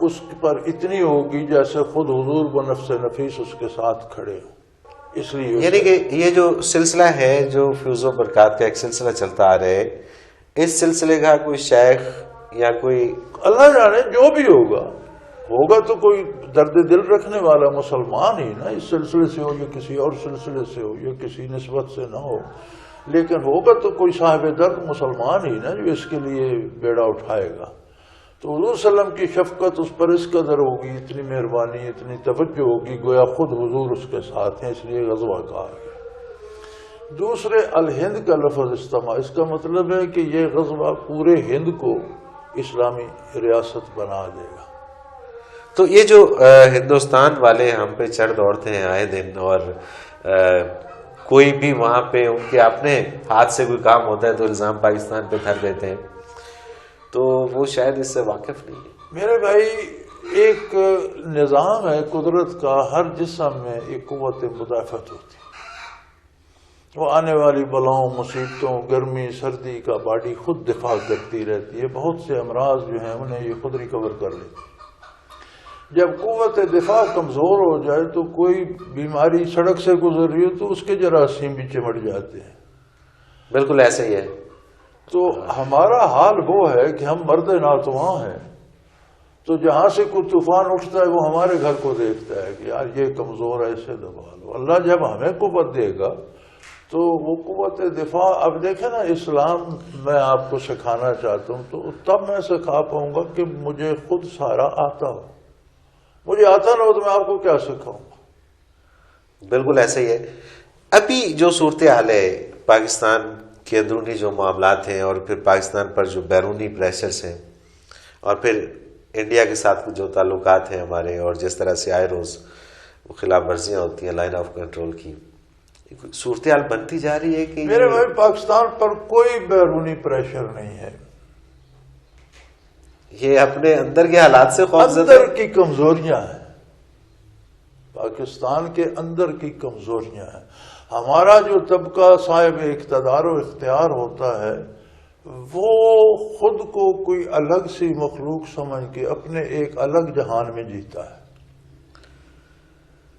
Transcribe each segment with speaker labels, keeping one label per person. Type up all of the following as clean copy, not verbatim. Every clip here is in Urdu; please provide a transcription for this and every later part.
Speaker 1: اس پر اتنی ہوگی جیسے خود حضور بنفس نفیس اس کے ساتھ کھڑے ہوں. اس لیے
Speaker 2: یعنی کہ یہ جو سلسلہ ہے جو فیوز و برکات کا ایک سلسلہ چلتا آ رہا ہے، اس سلسلے کا کوئی شیخ یا کوئی
Speaker 1: اللہ جانے جو بھی ہوگا تو کوئی درد دل رکھنے والا مسلمان ہی نا، اس سلسلے سے ہو یا کسی اور سلسلے سے ہو یا کسی نسبت سے نہ ہو، لیکن ہوگا تو کوئی صاحب درد مسلمان ہی نا جو اس کے لیے بیڑا اٹھائے گا. تو حضور صلی اللہ علیہ وسلم کی شفقت اس پر اس قدر ہوگی، اتنی مہربانی، اتنی توجہ ہوگی، گویا خود حضور اس کے ساتھ ہیں، اس لیے غزوہ کہا گیا. دوسرے الہند کا لفظ استعمال، اس کا مطلب ہے کہ یہ غزوہ پورے ہند کو اسلامی ریاست بنا دے گا.
Speaker 2: تو یہ جو ہندوستان والے ہم پہ چڑھ دوڑتے ہیں آئے دن، اور کوئی بھی وہاں پہ ان کے اپنے ہاتھ سے کوئی کام ہوتا ہے تو الزام پاکستان پہ دھر دیتے ہیں، تو وہ شاید اس سے واقف نہیں ہے.
Speaker 1: میرے بھائی، ایک نظام ہے قدرت کا، ہر جسم میں ایک قوت مدافعت ہوتی ہے. وہ آنے والی بلاؤں، مصیبتوں، گرمی سردی کا باڈی خود دفاع کرتی رہتی ہے. بہت سے امراض جو ہیں انہیں یہ خود ریکور کر لیتی. جب قوت دفاع کمزور ہو جائے تو کوئی بیماری سڑک سے گزر رہی ہو تو اس کے جراثیم بھی چمٹ جاتے ہیں.
Speaker 2: بالکل ایسے ہی ہے.
Speaker 1: تو ہمارا حال وہ ہے کہ ہم مرد ناتواں ہیں، تو جہاں سے کوئی طوفان اٹھتا ہے وہ ہمارے گھر کو دیکھتا ہے کہ یار یہ کمزور ہے، اسے دبا لو. اللہ جب ہمیں قوت دے گا تو وہ قوت دفاع، اب دیکھیں نا، اسلام میں آپ کو سکھانا چاہتا ہوں تو تب میں سکھا پاؤں گا کہ مجھے خود سارا آتا ہو. مجھے آتا نہ ہو تو میں آپ کو کیا سکھاؤں گا.
Speaker 2: بالکل ایسے ہی ہے. ابھی جو صورتحال ہے پاکستان کے اندرونی جو معاملات ہیں، اور پھر پاکستان پر جو بیرونی پریشرز ہیں، اور پھر انڈیا کے ساتھ جو تعلقات ہیں ہمارے، اور جس طرح سے آئے روز وہ خلاف ورزیاں ہوتی ہیں لائن آف کنٹرول کی، صورتحال بنتی جا رہی ہے کہ
Speaker 1: میرے بھائی پاکستان پر کوئی بیرونی پریشر نہیں ہے.
Speaker 2: یہ اپنے اندر کے حالات سے خوفزدہ
Speaker 1: اندر کی کمزوریاں ہیں، پاکستان کے اندر کی کمزوریاں ہیں. ہمارا جو طبقہ صاحب اقتدار و اختیار ہوتا ہے وہ خود کو کوئی الگ سی مخلوق سمجھ کے اپنے ایک الگ جہان میں جیتا ہے.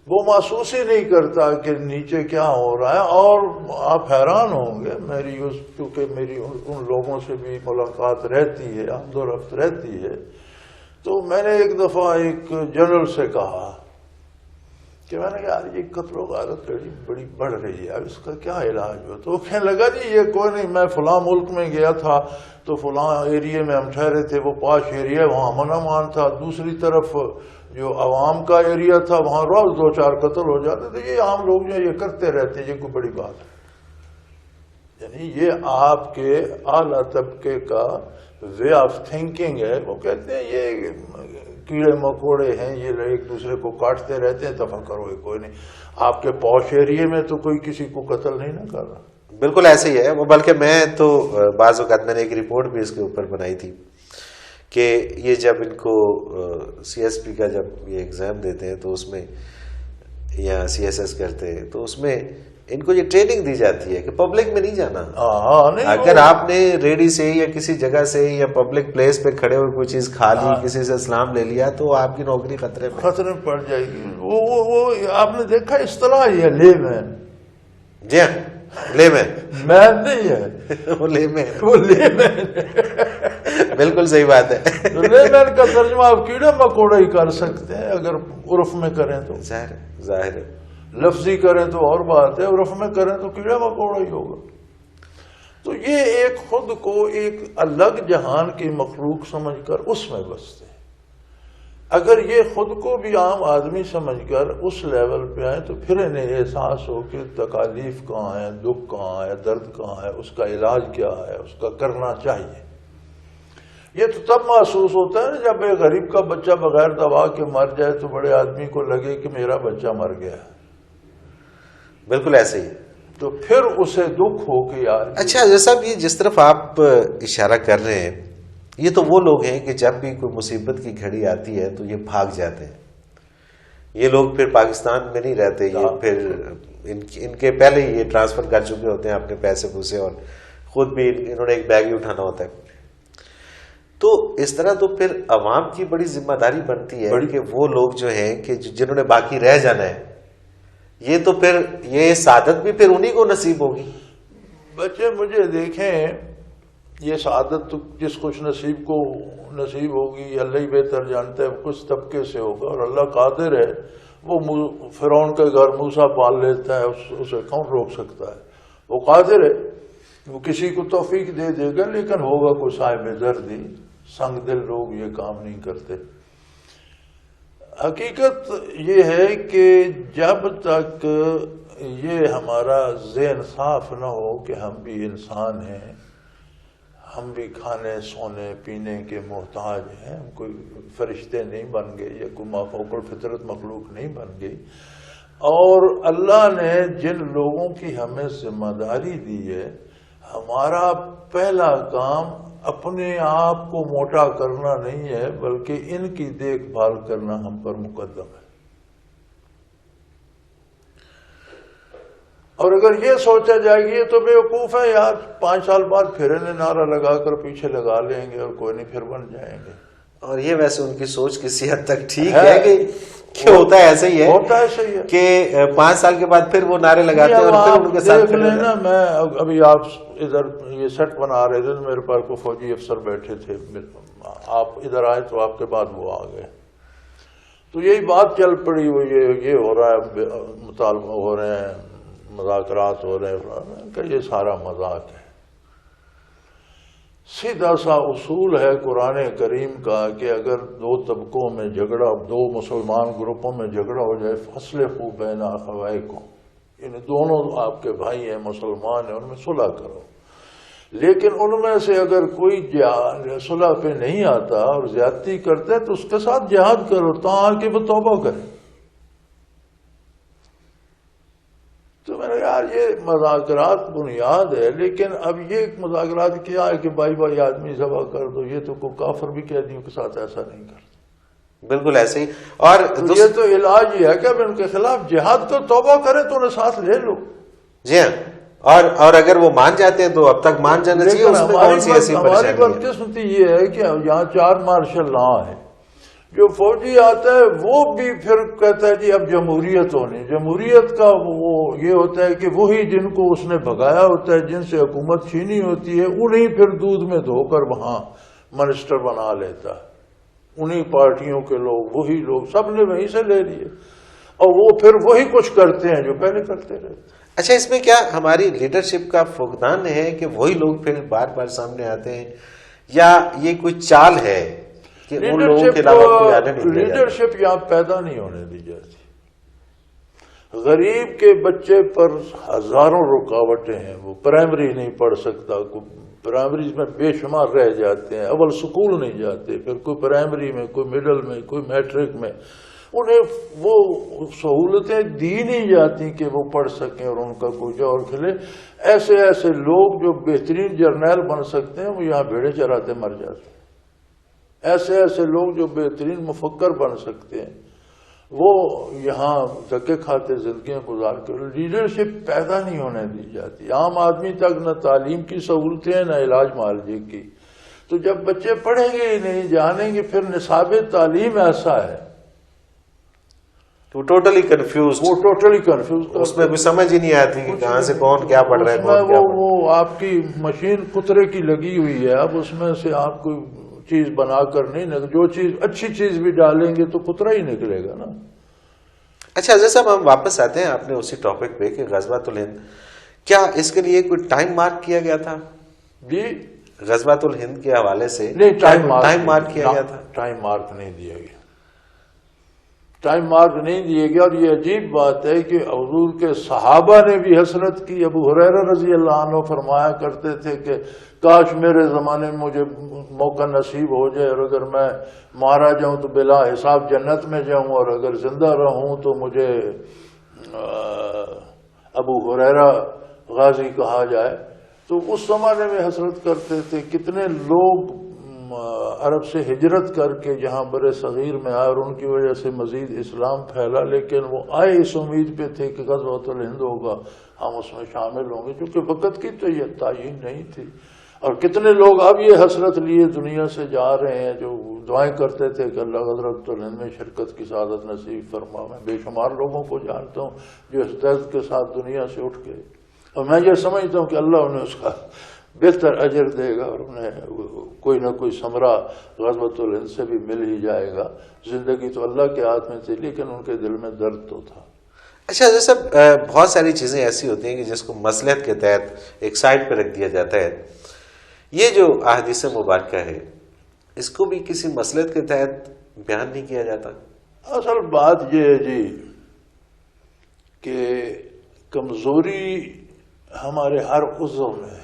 Speaker 1: وہ محسوس ہی نہیں کرتا کہ نیچے کیا ہو رہا ہے. اور آپ حیران ہوں گے، کیونکہ میری ان لوگوں سے بھی ملاقات رہتی ہے، آمد و رفت رہتی ہے، تو میں نے ایک دفعہ ایک جنرل سے کہا کہ میں نے کہا یار یہ قتل و غارت بڑی بڑھ رہی ہے، اب اس کا کیا علاج ہو؟ تو وہ کہنے لگا جی یہ کوئی نہیں، میں فلاں ملک میں گیا تھا تو فلاں ایریے میں ہم ٹھہرے تھے، وہ پاش ایریا، وہاں امن امان تھا. دوسری طرف جو عوام کا ایریا تھا وہاں روز 2-4 قتل ہو جاتے تھے. یہ عام لوگ جو یہ کرتے رہتے ہیں، یہ کوئی بڑی بات ہے. یعنی یہ آپ کے اعلیٰ طبقے کا وے آف تھنکنگ ہے. وہ کہتے ہیں یہ کیڑے مکوڑے ہیں، یہ ایک دوسرے کو کاٹتے رہتے ہیں، دفع کرو یہ کوئی نہیں. آپ کے پوش ایریے میں تو کوئی کسی کو قتل نہیں نہ کر رہا.
Speaker 2: بالکل ایسے ہی ہے. بلکہ میں تو بعض اوقات میں نے ایک رپورٹ بھی اس کے اوپر بنائی تھی کہ یہ جب ان کو سی ایس پی کا جب یہ ایگزام دیتے ہیں تو اس میں، یا سی ایس ایس کرتے ہیں تو اس میں ان کو یہ ٹریننگ دی جاتی ہے کہ پبلک میں نہیں جانا. اگر آپ نے ریڈی سے یا کسی جگہ سے یا پبلک پلیس پہ کھڑے ہوئے کوئی چیز کھا لی، کسی سے اسلام لے لیا، تو آپ کی نوکری خطرے
Speaker 1: میں پڑ جائے گی. وہ آپ نے دیکھا اصطلاح یہ لے مین.
Speaker 2: جی ہاں، لے مین
Speaker 1: نہیں ہے،
Speaker 2: وہ لے مین.
Speaker 1: وہ لے مین
Speaker 2: بالکل صحیح بات ہے.
Speaker 1: لے مین کا ترجمہ آپ کیڑے مکوڑے ہی کر سکتے ہیں اگر عرف میں کریں تو.
Speaker 2: ظاہر ہے.
Speaker 1: لفظی کریں تو اور بات ہے، عرف میں کریں تو کیڑا مکوڑا ہی ہوگا. تو یہ ایک خود کو ایک الگ جہان کی مخلوق سمجھ کر اس میں بستے ہیں. اگر یہ خود کو بھی عام آدمی سمجھ کر اس لیول پہ آئیں تو پھر انہیں احساس ہو کہ تکالیف کہاں ہے، دکھ کہاں ہے، درد کہاں ہے، اس کا علاج کیا ہے، اس کا کرنا چاہیے. یہ تو تب محسوس ہوتا ہے جب ایک غریب کا بچہ بغیر دوا کے مر جائے تو بڑے آدمی کو لگے کہ میرا بچہ مر گیا.
Speaker 2: بالکل ایسے ہی.
Speaker 1: تو پھر اسے دکھ ہو کہ یار.
Speaker 2: اچھا جیسا یہ جس طرف آپ اشارہ کر رہے ہیں، یہ تو وہ لوگ ہیں کہ جب بھی کوئی مصیبت کی گھڑی آتی ہے تو یہ بھاگ جاتے ہیں. یہ لوگ پھر پاکستان میں نہیں رہتے، یہ پھر ان کے پہلے ہی یہ ٹرانسفر کر چکے ہوتے ہیں اپنے پیسے پوسے، اور خود بھی انہوں نے ایک بیگ ہی اٹھانا ہوتا ہے. تو اس طرح تو پھر عوام کی بڑی ذمہ داری بنتی ہے کہ وہ لوگ جو ہیں کہ جنہوں نے باقی رہ جانا ہے، یہ تو پھر یہ سعادت بھی پھر انہی کو نصیب ہوگی.
Speaker 1: بچے مجھے دیکھیں، یہ سعادت تو جس خوش نصیب کو نصیب ہوگی اللہ ہی بہتر جانتا ہے، کچھ طبقے سے ہوگا، اور اللہ قادر ہے، وہ فرعون کے گھر موسیٰ پال لیتا ہے، اسے کون روک سکتا ہے؟ وہ قادر ہے، وہ کسی کو توفیق دے دے گا، لیکن ہوگا کوئی صاحب دردی، سنگ دل لوگ یہ کام نہیں کرتے. حقیقت یہ ہے کہ جب تک یہ ہمارا ذہن صاف نہ ہو کہ ہم بھی انسان ہیں، ہم بھی کھانے سونے پینے کے محتاج ہیں، ہم کوئی فرشتے نہیں بن گئے یا کوئی مافوق الفطرت مخلوق نہیں بن گئی، اور اللہ نے جن لوگوں کی ہمیں ذمہ داری دی ہے، ہمارا پہلا کام اپنے آپ کو موٹا کرنا نہیں ہے بلکہ ان کی دیکھ بھال کرنا ہم پر مقدم ہے. اور اگر یہ سوچا جائے گی یہ تو بیوقوف ہے یار، 5 سال بعد پھر انہیں نعرہ لگا کر پیچھے لگا لیں گے اور کوئی نہیں، پھر بن جائیں گے. اور
Speaker 2: یہ ویسے ان کی سوچ کسی حد تک ٹھیک ہے کہ ہوتا ہے ایسا ہی ہے،
Speaker 1: ہوتا ایسا ہی ہے
Speaker 2: کہ 5 سال کے بعد پھر وہ نعرے لگاتے ہیں اور پھر ان کے ساتھ
Speaker 1: دیکھ لینا. میں ابھی آپ ادھر یہ سیٹ بنا رہے تھے، میرے پاس کو فوجی افسر بیٹھے تھے، آپ ادھر آئے تو آپ کے بعد وہ آ گئے، تو یہی بات چل پڑی، وہ یہ ہو رہا ہے، مطالبہ ہو رہے ہیں، مذاکرات ہو رہے ہیں، کہ یہ سارا مذاق ہے. سیدھا سا اصول ہے قرآن کریم کا کہ اگر 2 طبقوں میں جھگڑا، 2 مسلمان گروپوں میں جھگڑا ہو جائے، فاصلحوا بین اخویکم، یعنی دونوں آپ کے بھائی ہیں، مسلمان ہیں، ان میں صلح کرو. لیکن ان میں سے اگر کوئی صلح پہ نہیں آتا اور زیادتی کرتا ہے تو اس کے ساتھ جہاد کرو تاکہ کہ وہ توبہ کرے. تو میں نے یار یہ مذاکرات بنیاد ہے، لیکن اب یہ مذاکرات کیا ہے کہ بھائی آدمی ذبح کر دو، یہ تو کوئی کافر بھی قیدیوں کے ساتھ ایسا نہیں کرتا.
Speaker 2: بالکل ایسے ہی. اور
Speaker 1: یہ تو علاج یہ ہے کہ اب ان کے خلاف جہاد تو توبہ کرے تو انہیں ساتھ لے لو.
Speaker 2: جی ہاں، اور اگر وہ مان جاتے ہیں تو اب تک مان جانا چاہیے.
Speaker 1: ہماری بدقسمتی یہ ہے کہ یہاں 4 مارشل لا ہے، جو فوجی آتا ہے وہ بھی پھر کہتا ہے جی اب جمہوریت ہونی. جمہوریت کا وہ یہ ہوتا ہے کہ وہی جن کو اس نے بھگایا ہوتا ہے، جن سے حکومت چھینی ہوتی ہے، انہی پھر دودھ میں دھو کر وہاں منسٹر بنا لیتا ہے. انہی پارٹیوں کے لوگ، وہی لوگ، سب نے وہیں سے لے لیے، اور وہ پھر وہی کچھ کرتے ہیں جو پہلے کرتے رہے.
Speaker 2: اچھا، اس میں کیا ہماری لیڈرشپ کا فقدان ہے کہ وہی لوگ پھر بار بار سامنے آتے ہیں، یا یہ کوئی چال ہے کہ ان لوگوں کے علاوہ کوئی آنے نہیں دیا جاتا؟
Speaker 1: لیڈرشپ یہاں پیدا نہیں ہونے دی جاتی. غریب کے بچے پر ہزاروں رکاوٹیں ہیں، وہ پرائمری نہیں پڑھ سکتا، پرائمریز میں بے شمار رہ جاتے ہیں، اول سکول نہیں جاتے، پھر کوئی پرائمری میں، کوئی مڈل میں، کوئی میٹرک میں، انہیں وہ سہولتیں دی نہیں جاتی کہ وہ پڑھ سکیں اور ان کا کوئی جوہر کھلے. ایسے لوگ جو بہترین جرنیل بن سکتے ہیں وہ یہاں بھیڑے چراتے مر جاتے ہیں. ایسے لوگ جو بہترین مفکر بن سکتے ہیں وہ یہاں دھکے کھاتے زندگیاں گزار کے. لیڈرشپ پیدا نہیں ہونے دی جاتی. عام آدمی تک نہ تعلیم کی سہولتیں ہیں، نہ علاج معالجے کی. تو جب بچے پڑھیں گے ہی نہیں، جانیں گے، پھر نصاب تعلیم ایسا ہے
Speaker 2: وہ ٹوٹلی کنفیوز، اس میں کوئی سمجھ ہی نہیں آتی کہ کہاں سے کون کیا پڑھ رہا ہے، کون کیا پڑھ رہا ہے.
Speaker 1: وہ آپ کی مشین کترے کی لگی ہوئی ہے، اب اس میں سے آپ کوئی چیز بنا کر نہیں، جو چیز اچھی چیز بھی ڈالیں گے تو کترا ہی نکلے گا نا.
Speaker 2: اچھا حضرت صاحب، ہم واپس آتے ہیں آپ نے اسی ٹاپک پہ کہ غزوۃ الہند، کیا اس کے لیے کوئی ٹائم مارک کیا گیا تھا؟
Speaker 1: جی،
Speaker 2: غزوۃ الہند کے حوالے سے
Speaker 1: نہیں، ٹائم
Speaker 2: مارک کیا گیا تھا؟
Speaker 1: ٹائم مارک نہیں دیا گیا، ٹائم مارک نہیں دیے گیا. اور یہ عجیب بات ہے کہ حضور کے صحابہ نے بھی حسرت کی. ابو ہریرہ رضی اللہ عنہ فرمایا کرتے تھے کہ کاش میرے زمانے میں مجھے موقع نصیب ہو جائے، اور اگر میں مارا جاؤں تو بلا حساب جنت میں جاؤں، اور اگر زندہ رہوں تو مجھے ابو ہریرہ غازی کہا جائے. تو اس زمانے میں حسرت کرتے تھے. کتنے لوگ عرب سے ہجرت کر کے جہاں بر صغیر میں آئے اور ان کی وجہ سے مزید اسلام پھیلا، لیکن وہ آئے اس امید پہ تھے کہ غزوۃ الہند ہوگا، ہم اس میں شامل ہوں گے، کیونکہ وقت کی تو یہ تعین نہیں تھی. اور کتنے لوگ اب یہ حسرت لیے دنیا سے جا رہے ہیں جو دعائیں کرتے تھے کہ اللہ حضرت الہند میں شرکت کی سعادت نصیب فرما. میں بے شمار لوگوں کو جانتا ہوں جو اس درد کے ساتھ دنیا سے اٹھ گئے, اور میں یہ سمجھتا ہوں کہ اللہ انہیں اس کا بہتر اجر دے گا اور انہیں کوئی نہ کوئی ثمرہ غزوۃ الہند سے بھی مل ہی جائے گا. زندگی تو اللہ کے ہاتھ میں تھی لیکن ان کے دل میں درد تو تھا.
Speaker 2: اچھا جیسے بہت ساری چیزیں ایسی ہوتی ہیں کہ جس کو مصلحت کے تحت ایک سائڈ پہ رکھ دیا جاتا ہے. یہ جو احادیث مبارکہ ہے اس کو بھی کسی مصلحت کے تحت بیان نہیں کیا جاتا.
Speaker 1: اصل بات یہ ہے جی کہ کمزوری ہمارے ہر عضو میں ہے.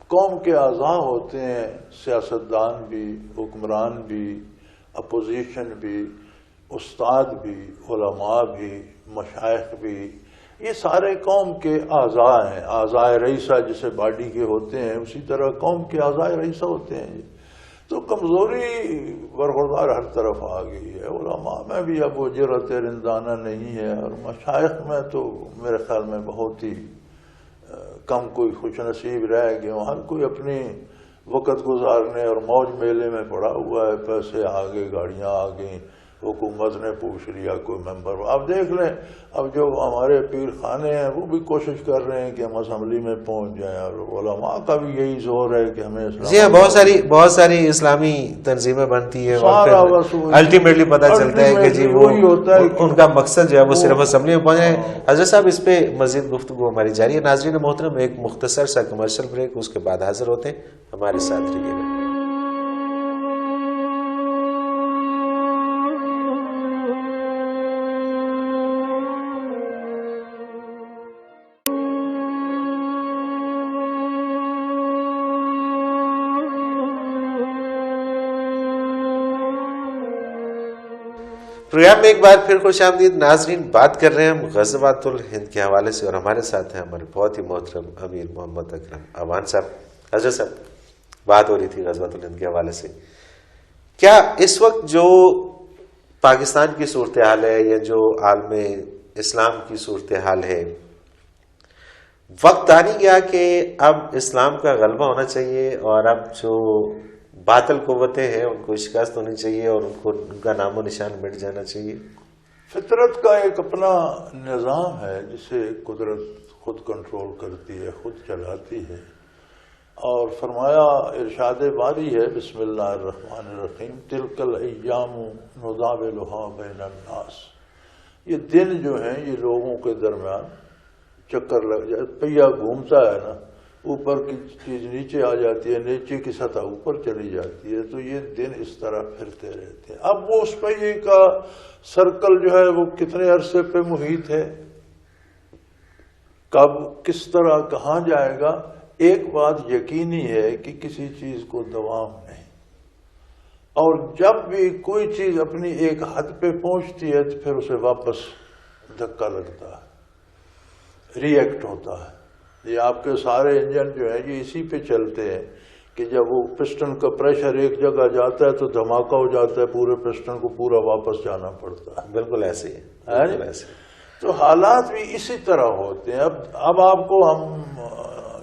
Speaker 1: قوم کے اعضاء ہوتے ہیں, سیاستدان بھی, حکمران بھی, اپوزیشن بھی, استاد بھی, علماء بھی, مشائخ بھی, یہ سارے قوم کے اعضاء ہیں. اعضاء رئیسہ جسے باڈی کے ہوتے ہیں اسی طرح قوم کے اعضاء رئیسہ ہوتے ہیں. تو کمزوری برخوردار ہر طرف آ گئی ہے. علماء میں بھی اب وہ جرأت رندانہ نہیں ہے, اور مشائخ میں تو میرے خیال میں بہت ہی کم کوئی خوش نصیب رہ گئے. ہر کوئی اپنی وقت گزارنے اور موج میلے میں پڑا ہوا ہے. پیسے آ گئے, گاڑیاں آ گئیں, حکومت نے پوچھ لیا, کوئی ممبر. آپ دیکھ لیں اب جو ہمارے پیر خانے ہیں وہ بھی کوشش کر رہے ہیں کہ ہم اسمبلی میں پہنچ جائیں, اور علماء کا بھی یہی زور ہے کہ ہمیں
Speaker 2: جی ہاں بہت ساری اسلامی تنظیمیں بنتی ہیں اور الٹیمیٹلی پتہ چلتا ہے کہ جی وہ ان کا مقصد جو ہے وہ صرف اسمبلی میں پہنچ جائے. حضرت صاحب اس پہ مزید گفتگو ہماری جاری ہے. ناظرین محترم ایک مختصر سا کمرشل بریک, اس کے بعد حاضر ہوتے ہیں. ہمارے ساتھ رہیے گا. پروگرام میں ایک بار پھر خوش آمدید. ناظرین بات کر رہے ہیں ہم غزوۃ الہند کے حوالے سے, اور ہمارے ساتھ ہیں ہمارے بہت ہی محترم امیر محمد اکرم اعوان صاحب. حضرت صاحب بات ہو رہی تھی غزوۃ الہند کے حوالے سے. کیا اس وقت جو پاکستان کی صورتحال ہے یا جو عالم اسلام کی صورتحال ہے, وقت آ نہیں گیا کہ اب اسلام کا غلبہ ہونا چاہیے اور اب جو باطل قوتیں ہیں ان کو شکست ہونی چاہیے اور ان کا نام و نشان مٹ جانا چاہیے؟
Speaker 1: فطرت کا ایک اپنا نظام ہے جسے قدرت خود کنٹرول کرتی ہے, خود چلاتی ہے. اور فرمایا ارشاد باری ہے بسم اللہ الرحمن الرحیم, تلک الایام نداولها بین الناس. یہ دن جو ہیں یہ لوگوں کے درمیان چکر لگ جائے, پہیا گھومتا ہے نا, اوپر کی چیز نیچے آ جاتی ہے, نیچے کی سطح اوپر چلی جاتی ہے, تو یہ دن اس طرح پھرتے رہتے ہیں. اب وہ اس پہیے کا سرکل جو ہے وہ کتنے عرصے پہ محیط ہے, کب کس طرح کہاں جائے گا. ایک بات یقینی ہے کہ کسی چیز کو دوام نہیں, اور جب بھی کوئی چیز اپنی ایک حد پہ پہنچتی ہے تو پھر اسے واپس دھکا لگتا ہے, ری ایکٹ ہوتا ہے. یہ آپ کے سارے انجن جو ہیں یہ اسی پہ چلتے ہیں کہ جب وہ پسٹن کا پریشر ایک جگہ جاتا ہے تو دھماکہ ہو جاتا ہے, پورے پسٹن کو پورا واپس جانا پڑتا ہے.
Speaker 2: بالکل ایسے ہی.
Speaker 1: تو حالات بھی اسی طرح ہوتے ہیں. اب آپ کو ہم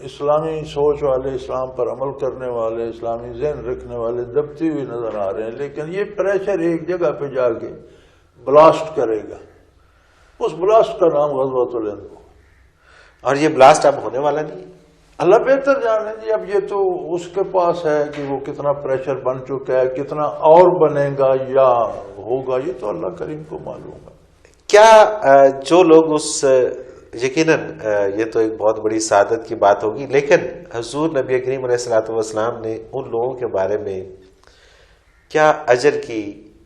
Speaker 1: اسلامی سوچ والے, اسلام پر عمل کرنے والے, اسلامی ذہن رکھنے والے دبتے ہوئے نظر آ رہے ہیں, لیکن یہ پریشر ایک جگہ پہ جا کے بلاسٹ کرے گا. اس بلاسٹ کا نام غزوۃ الہند کو,
Speaker 2: اور یہ بلاسٹ اب ہونے والا نہیں ہے.
Speaker 1: اللہ بہتر جانے جی. اب یہ تو اس کے پاس ہے کہ وہ کتنا پریشر بن چکا ہے, کتنا اور بنے گا یا ہوگا, یہ تو اللہ کریم کو معلوم ہے.
Speaker 2: کیا جو لوگ اس یقیناً یہ تو ایک بہت بڑی سعادت کی بات ہوگی, لیکن حضور نبی کریم علیہ الصلوۃ والسلام نے ان لوگوں کے بارے میں کیا اجر کی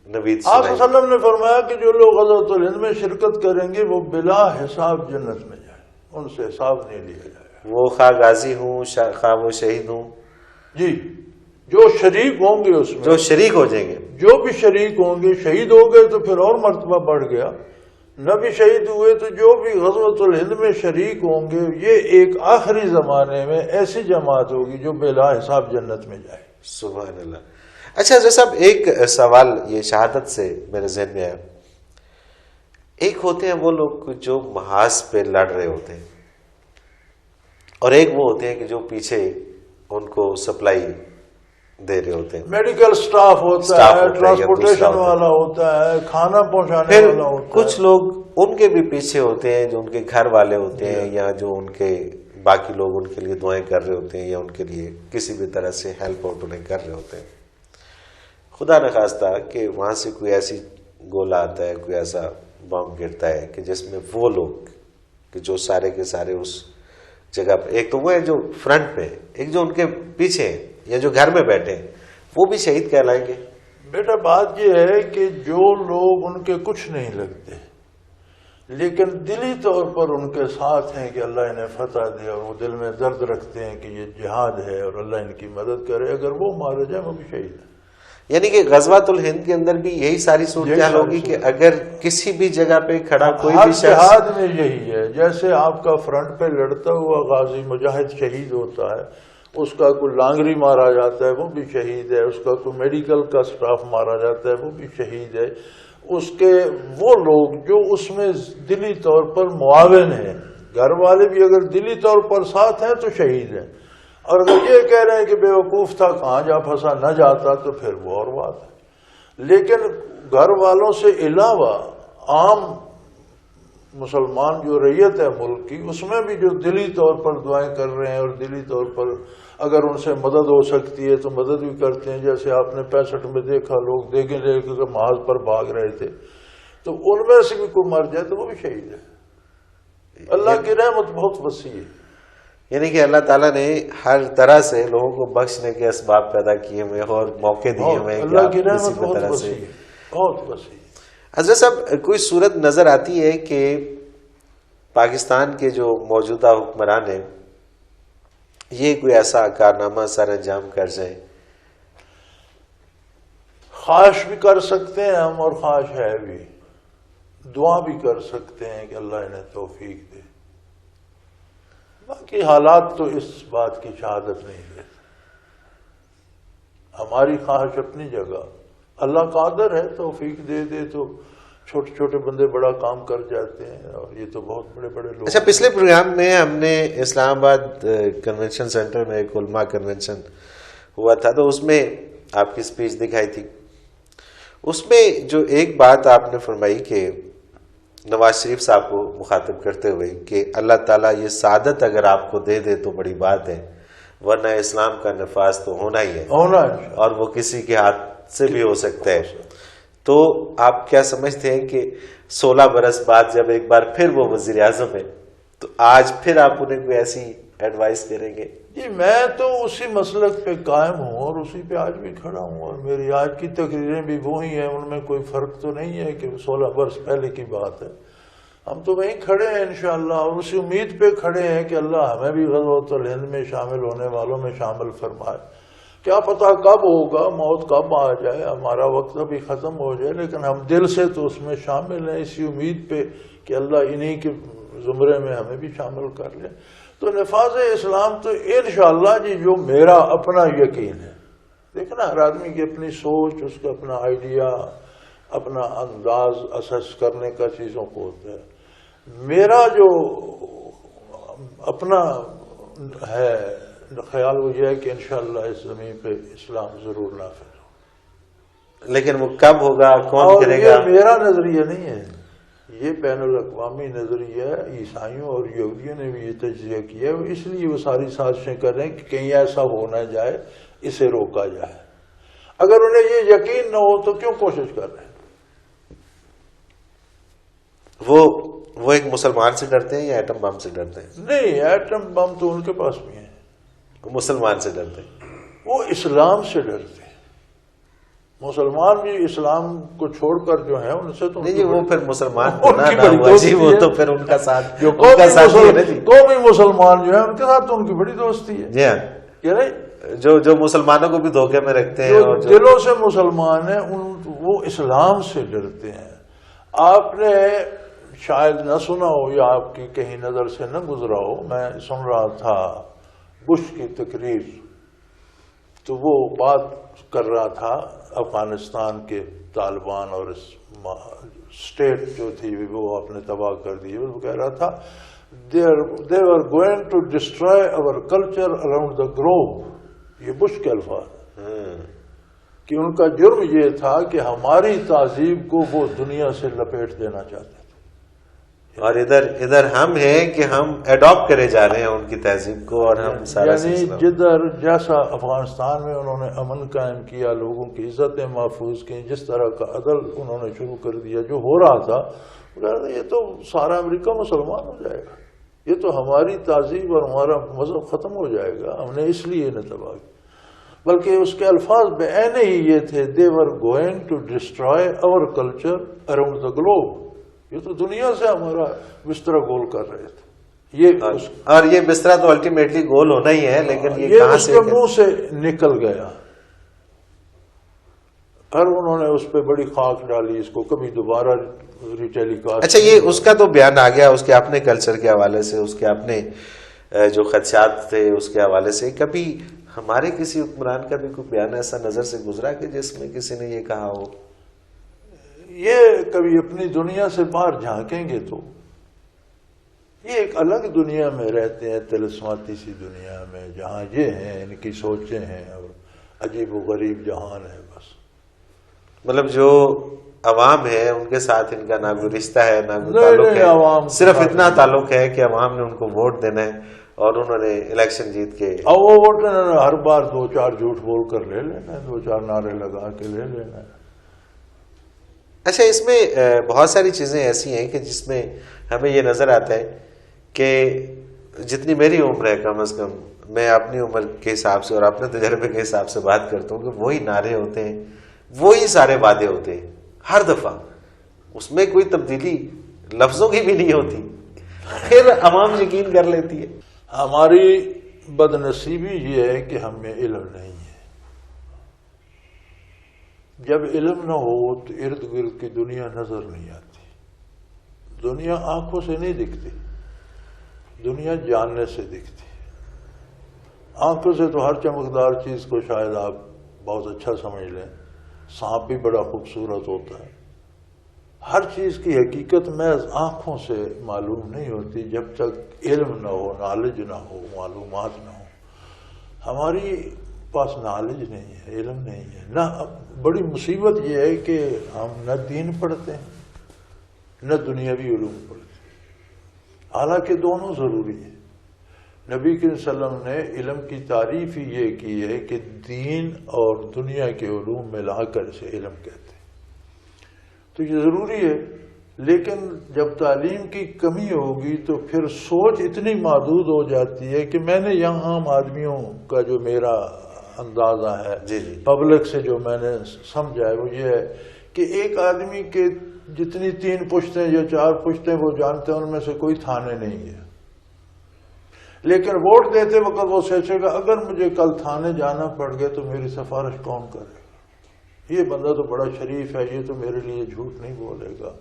Speaker 2: نوید سنائی؟
Speaker 1: آپ صلی اللہ علیہ وسلم نے فرمایا کہ جو لوگ غزوۃ الہند میں شرکت کریں گے وہ بلا حساب جنت میں جائیں, ان سے حساب نہیں لیا جائے.
Speaker 2: وہ خواہ غازی ہوں خواہ وہ شہید ہوں,
Speaker 1: جی جو شریک ہوں گے اس میں,
Speaker 2: جو شریک ہو جائیں گے,
Speaker 1: جو بھی شریک ہوں گے. شہید ہو گئے تو پھر اور مرتبہ بڑھ گیا, نہ بھی شہید ہوئے تو جو بھی غزوۃ الہند میں شریک ہوں گے, یہ ایک آخری زمانے میں ایسی جماعت ہوگی جو بلا حساب جنت میں جائے.
Speaker 2: سبحان اللہ. اچھا جیسا ایک سوال یہ شہادت سے میرے ذہن میں آیا. ایک ہوتے ہیں وہ لوگ جو محاذ پہ لڑ رہے ہوتے ہیں, اور ایک وہ ہوتے ہیں کہ جو پیچھے ان کو سپلائی دے رہے ہوتے ہیں،
Speaker 1: میڈیکل سٹاف ہوتا ہے، ٹرانسپورٹیشن والا ہوتا ہے، کھانا پہنچانے والا ہوتا ہے.
Speaker 2: کچھ لوگ ان کے بھی پیچھے ہوتے ہیں جو ان کے گھر والے ہوتے ہیں یا جو ان کے باقی لوگ ان کے لیے دعائیں کر رہے ہوتے ہیں یا ان کے لیے کسی بھی طرح سے ہیلپ آؤٹ انہیں کر رہے ہوتے ہیں. خدا نخواستہ کہ وہاں سے کوئی ایسی گولا آتا ہے، کوئی ایسا بم گرتا ہے کہ جس میں وہ لوگ کہ جو سارے کے سارے اس جگہ پہ، ایک تو وہ ہے جو فرنٹ پہ، ایک جو ان کے پیچھے ہیں یا جو گھر میں بیٹھے ہیں، وہ بھی شہید کہلائیں گے.
Speaker 1: بیٹا بات یہ ہے کہ جو لوگ ان کے کچھ نہیں لگتے لیکن دلی طور پر ان کے ساتھ ہیں کہ اللہ انہیں فتح دے، اور وہ دل میں درد رکھتے ہیں کہ یہ جہاد ہے اور اللہ ان کی مدد کرے، اگر وہ مارے جائیں وہ بھی شہید ہے.
Speaker 2: یعنی کہ غزوۃ الہند کے اندر بھی یہی ساری صورتحال ہوگی کہ اگر کسی بھی جگہ پہ کھڑا کوئی بھی شخص،
Speaker 1: جہاد میں یہی ہے. جیسے آپ کا فرنٹ پہ لڑتا ہوا غازی مجاہد شہید ہوتا ہے، اس کا کوئی لانگری مارا جاتا ہے وہ بھی شہید ہے، اس کا کوئی میڈیکل کا سٹاف مارا جاتا ہے وہ بھی شہید ہے. اس کے وہ لوگ جو اس میں دلی طور پر معاون ہیں، گھر والے بھی اگر دلی طور پر ساتھ ہیں تو شہید ہیں، اور اگر یہ کہہ رہے ہیں کہ بے وقوف تھا کہاں جا پھنسا نہ جاتا تو پھر وہ اور بات ہے. لیکن گھر والوں سے علاوہ عام مسلمان جو ریت ہے ملک کی، اس میں بھی جو دلی طور پر دعائیں کر رہے ہیں اور دلی طور پر اگر ان سے مدد ہو سکتی ہے تو مدد بھی کرتے ہیں. جیسے آپ نے 65 میں دیکھا لوگ دیگیں لے کے محاذ پر بھاگ رہے تھے، تو ان میں سے بھی کوئی مر جائے تو وہ بھی شہید ہے. اللہ کی رحمت بہت وسیع ہے.
Speaker 2: یعنی کہ اللہ تعالیٰ نے ہر طرح سے لوگوں کو بخشنے کے اسباب پیدا کیے ہوئے اور موقع دیے ہوئے ہیں.
Speaker 1: اللہ کی رحمت بہت وسیع ہے، بہت وسیع.
Speaker 2: حضرت صاحب کوئی صورت نظر آتی ہے کہ پاکستان کے جو موجودہ حکمران ہیں یہ کوئی ایسا کارنامہ سر انجام کر جائیں؟
Speaker 1: خواہش بھی کر سکتے ہیں ہم، اور خواہش ہے بھی، دعا بھی کر سکتے ہیں کہ اللہ انہیں توفیق دے. باقی حالات تو اس بات کی شہادت نہیں دیتے. ہماری خواہش اپنی جگہ، اللہ قادر ہے، توفیق دے دے تو چھوٹے چھوٹے بندے بڑا کام کر جاتے ہیں، اور یہ تو بہت بڑے بڑے لوگ.
Speaker 2: اچھا، پچھلے پروگرام میں ہم نے اسلام آباد کنونشن سینٹر میں ایک علماء کنونشن ہوا تھا، تو اس میں آپ کی سپیچ دکھائی تھی. اس میں جو ایک بات آپ نے فرمائی کہ نواز شریف صاحب کو مخاطب کرتے ہوئے کہ اللہ تعالیٰ یہ سعادت اگر آپ کو دے دے تو بڑی بات ہے، ورنہ اسلام کا نفاذ تو ہونا ہی ہے، اور وہ کسی کے ہاتھ سے بھی ہو سکتا ہے. تو آپ کیا سمجھتے ہیں کہ 16 برس بعد جب ایک بار پھر وہ وزیر اعظم ہے تو آج پھر آپ انہیں کوئی ایسی ایڈوائس کریں گے؟
Speaker 1: جی میں تو اسی مسلک پہ قائم ہوں اور اسی پہ آج بھی کھڑا ہوں، اور میری آج کی تقریریں بھی وہی ہیں، ان میں کوئی فرق تو نہیں ہے کہ 16 برس پہلے کی بات ہے. ہم تو وہیں کھڑے ہیں انشاءاللہ، اور اسی امید پہ کھڑے ہیں کہ اللہ ہمیں بھی غزوۃ الہند میں شامل ہونے والوں میں شامل فرمائے. کیا پتہ کب ہوگا، موت کب آ جائے، ہمارا وقت ابھی ختم ہو جائے، لیکن ہم دل سے تو اس میں شامل ہیں اسی امید پہ کہ اللہ انہی کے زمرے میں ہمیں بھی شامل کر لے. تو نفاذ اسلام تو انشاءاللہ جی جو میرا اپنا یقین ہے. دیکھنا ہر آدمی کی اپنی سوچ، اس کا اپنا آئیڈیا، اپنا انداز اسس کرنے کا چیزوں کو ہوتا ہے. میرا جو اپنا ہے خیال وہ یہ ہے کہ انشاءاللہ اس زمین پہ اسلام ضرور نافذ ہو.
Speaker 2: لیکن وہ کب ہوگا، کون کرے گا؟
Speaker 1: یہ میرا نظریہ نہیں ہے، یہ بین الاقوامی نظریہ ہے. عیسائیوں اور یہودیوں نے بھی یہ تجزیہ کیا ہے، اس لیے وہ ساری سازشیں کر رہے ہیں کہ کہیں ایسا ہو نہ جائے، اسے روکا جائے. اگر انہیں یہ یقین نہ ہو تو کیوں کوشش کر رہے ہیں؟
Speaker 2: وہ ایک مسلمان سے ڈرتے ہیں یا ایٹم بم سے ڈرتے ہیں؟
Speaker 1: نہیں، ایٹم بم تو ان کے پاس بھی ہیں.
Speaker 2: وہ مسلمان سے ڈرتے ہیں،
Speaker 1: وہ اسلام سے ڈرتے ہیں. مسلمان بھی اسلام کو چھوڑ کر جو ہیں ان سے تو
Speaker 2: نہیں جی، وہ پھر مسلمان تو نہ ہوا جی، وہ تو پھر ان کا ساتھ
Speaker 1: جو قومی مسلمان جو ہیں ان کے ساتھ تو ان کی بڑی دوستی ہے.
Speaker 2: جی ہاں،
Speaker 1: کیا نہیں،
Speaker 2: جو مسلمانوں کو بھی دھوکے میں رکھتے ہیں اور
Speaker 1: جو دلوں سے مسلمان ہیں وہ اسلام سے ڈرتے ہیں. آپ نے شاید نہ سنا ہو یا آپ کی کہیں نظر سے نہ گزرا ہو، میں سن رہا تھا بش کی تقریر، تو وہ بات کر رہا تھا افغانستان کے طالبان اور اسٹیٹ جو تھی وہ اپنے تباہ کر دی. وہ کہہ رہا تھا they were going to destroy our culture around the globe. یہ بش کے الفاظ کہ ان کا جرم یہ تھا کہ ہماری تہذیب کو وہ دنیا سے لپیٹ دینا چاہتے تھے،
Speaker 2: اور ادھر ہم ہیں کہ ہم ایڈاپٹ کرے جا رہے ہیں ان کی تہذیب کو، اور ہم سارا
Speaker 1: یعنی جدھر جیسا افغانستان میں انہوں نے امن قائم کیا، لوگوں کی عزتیں محفوظ کی، جس طرح کا عدل انہوں نے شروع کر دیا جو ہو رہا تھا، یہ تو سارا امریکہ مسلمان ہو جائے گا، یہ تو ہماری تہذیب اور ہمارا مذہب ختم ہو جائے گا، ہم نے اس لیے نہ تباہ کیا۔ بلکہ اس کے الفاظ بعین ہی یہ تھے they were going to destroy our culture around the globe. یہ تو دنیا سے ہمارا بستر گول کر رہے تھے،
Speaker 2: اور یہ بستر تو الٹیمیٹلی گول ہونا ہی ہے، لیکن
Speaker 1: یہ اس کے منہ سے نکل گیا، اور انہوں نے اس پہ بڑی خاک ڈالی، اس کو کبھی دوبارہ ریٹیلی کاسٹ۔
Speaker 2: اچھا، یہ اس کا تو بیان آ گیا، اس کے اپنے کلچر کے حوالے سے، اس کے اپنے جو خدشات تھے اس کے حوالے سے، کبھی ہمارے کسی حکمران کا بھی کوئی بیان ایسا نظر سے گزرا کہ جس میں کسی نے یہ کہا ہو؟
Speaker 1: یہ کبھی اپنی دنیا سے باہر جھانکیں گے تو یہ ایک الگ دنیا میں رہتے ہیں، طلسماتی سی دنیا میں، جہاں یہ ہیں، ان کی سوچیں ہیں، اور عجیب و غریب جہان ہے بس۔
Speaker 2: مطلب جو عوام ہے ان کے ساتھ ان کا نہ کوئی رشتہ ہے نہ کوئی تعلق ہے، صرف اتنا تعلق ہے کہ عوام نے ان کو ووٹ دینا ہے اور انہوں نے الیکشن جیت کے،
Speaker 1: اور وہ ووٹ ہر بار 2-4 جھوٹ بول کر لے لینا ہے، 2-4 نعرے لگا کے لے لینا ہے۔
Speaker 2: اچھا، اس میں بہت ساری چیزیں ایسی ہیں کہ جس میں ہمیں یہ نظر آتا ہے کہ جتنی میری عمر ہے کم از کم، میں اپنی عمر کے حساب سے اور اپنے تجربے کے حساب سے بات کرتا ہوں کہ وہی نعرے ہوتے ہیں، وہی سارے وعدے ہوتے ہیں ہر دفعہ، اس میں کوئی تبدیلی لفظوں کی بھی نہیں ہوتی، پھر عوام یقین کر لیتی ہے۔
Speaker 1: ہماری بد نصیبی یہ ہے کہ ہم میں علم نہیں ہے۔ جب علم نہ ہو تو ارد گرد کی دنیا نظر نہیں آتی، دنیا آنکھوں سے نہیں دکھتی، دنیا جاننے سے دکھتی۔ آنکھوں سے تو ہر چمکدار چیز کو شاید آپ بہت اچھا سمجھ لیں، سانپ بھی بڑا خوبصورت ہوتا ہے، ہر چیز کی حقیقت محض آنکھوں سے معلوم نہیں ہوتی جب تک علم نہ ہو، نالج نہ ہو، معلومات نہ ہو۔ ہماری پاس نالج نہیں ہے، علم نہیں ہے، نہ بڑی مصیبت یہ ہے کہ ہم نہ دین پڑھتے ہیں نہ دنیاوی علوم پڑھتے ہیں، حالانکہ دونوں ضروری ہیں۔ نبی کریم صلی اللہ علیہ وسلم نے علم کی تعریف ہی یہ کی ہے کہ دین اور دنیا کے علوم ملا کر اسے علم کہتے ہیں، تو یہ ضروری ہے۔ لیکن جب تعلیم کی کمی ہوگی تو پھر سوچ اتنی محدود ہو جاتی ہے کہ میں نے یہاں عام آدمیوں کا جو میرا اندازہ ہے، پبلک سے جو میں نے سمجھا ہے، وہ یہ ہے کہ ایک آدمی کے جتنی 3 پشتیں یا 4 پشتیں وہ جانتے ہیں ان میں سے کوئی تھانے نہیں ہے، لیکن ووٹ دیتے وقت وہ سوچے گا اگر مجھے کل تھانے جانا پڑ گیا تو میری سفارش کون کرے گا؟ یہ بندہ تو بڑا شریف ہے، یہ تو میرے لیے جھوٹ نہیں بولے گا،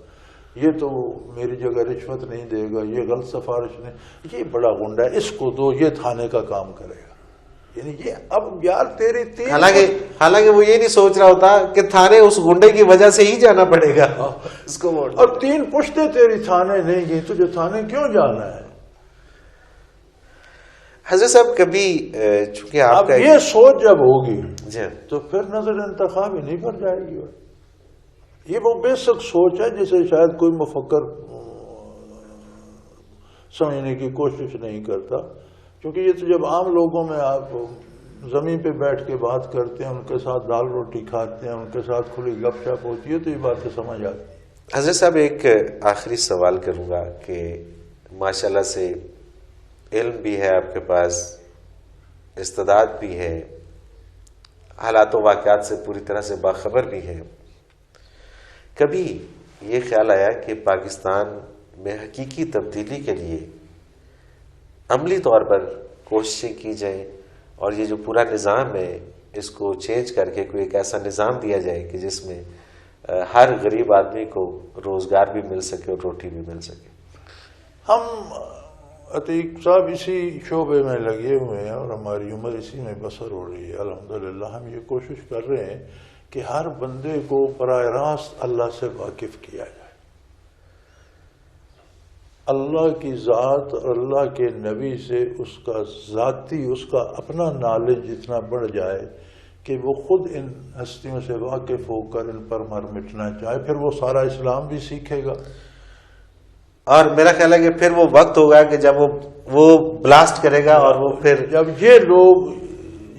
Speaker 1: یہ تو میری جگہ رشوت نہیں دے گا، یہ غلط سفارش نہیں، یہ بڑا غنڈا ہے، اس کو دو، یہ تھانے کا کام کرے گا۔ یعنی یہ اب یار تیری 3،
Speaker 2: حالانکہ وہ یہ نہیں سوچ رہا ہوتا کہ تھانے اس گنڈے کی وجہ سے ہی جانا پڑے گا اس کو ووٹ،
Speaker 1: اور 3 پشتیں تیری تھانے نہیں گئی، تجھے تھانے کیوں جانا ہے؟
Speaker 2: حضرت صاحب کبھی چونکہ آپ
Speaker 1: اب یہ سوچ جب ہوگی
Speaker 2: جی
Speaker 1: تو پھر نظر انتخاب ہی نہیں پر جائے گی۔ یہ وہ بیسک سوچ ہے جسے شاید کوئی مفکر سمجھنے کی کوشش نہیں کرتا، کیونکہ یہ تو جب عام لوگوں میں آپ زمین پہ بیٹھ کے بات کرتے ہیں، ان کے ساتھ دال روٹی کھاتے ہیں، ان کے ساتھ کھلی گپ شپ ہوتی ہے تو یہ باتیں سمجھ آتی ہیں۔
Speaker 2: حضرت صاحب ایک آخری سوال کروں گا کہ ماشاءاللہ سے علم بھی ہے آپ کے پاس، استعداد بھی ہے، حالات و واقعات سے پوری طرح سے باخبر بھی ہے، کبھی یہ خیال آیا کہ پاکستان میں حقیقی تبدیلی کے لیے عملی طور پر کوششیں کی جائیں اور یہ جو پورا نظام ہے اس کو چینج کر کے کوئی ایک ایسا نظام دیا جائے کہ جس میں ہر غریب آدمی کو روزگار بھی مل سکے اور روٹی بھی مل سکے؟
Speaker 1: ہم عتیق صاحب اسی شعبے میں لگے ہوئے ہیں اور ہماری عمر اسی میں بسر ہو رہی ہے الحمدللہ۔ ہم یہ کوشش کر رہے ہیں کہ ہر بندے کو براہ راست اللہ سے واقف کیا جائے۔ اللہ کی ذات اور اللہ کے نبی سے اس کا ذاتی، اس کا اپنا نالج جتنا بڑھ جائے کہ وہ خود ان ہستیوں سے واقف ہو کر ان پر مر مٹنا چاہے، پھر وہ سارا اسلام بھی سیکھے گا.
Speaker 2: اور میرا خیال ہے کہ پھر وہ وقت ہوگا کہ جب وہ بلاسٹ کرے گا، اور وہ پھر
Speaker 1: جب یہ لوگ،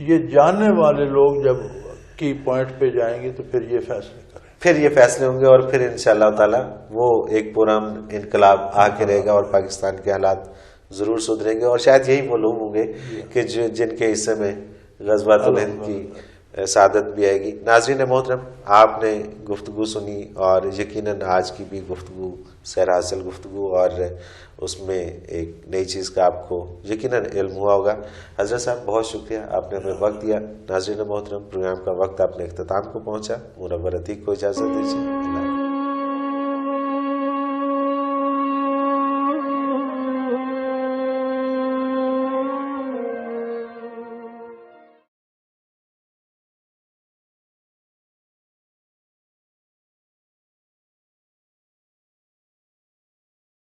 Speaker 1: یہ جاننے والے لوگ جب کی پوائنٹ پہ جائیں گے تو پھر یہ فیصلے کریں،
Speaker 2: پھر یہ فیصلے ہوں گے، اور پھر انشاءاللہ تعالی وہ ایک پرامن انقلاب آ کے رہے گا، اور پاکستان کے حالات ضرور سدھریں گے. اور شاید یہی وہ لوگ ہوں گے کہ جن کے حصے میں غزوۃ الہند کی سعادت بھی آئے گی. ناظرین محترم، آپ نے گفتگو سنی، اور یقیناً آج کی بھی گفتگو سیر حاصل گفتگو، اور اس میں ایک نئی چیز کا آپ کو یقیناً علم ہوا ہوگا. حضرت صاحب بہت شکریہ، آپ نے ہمیں وقت دیا. ناظرین محترم، پروگرام کا وقت اپنے اختتام کو پہنچا. منور عتیق کو اجازت دیجیے. اللہ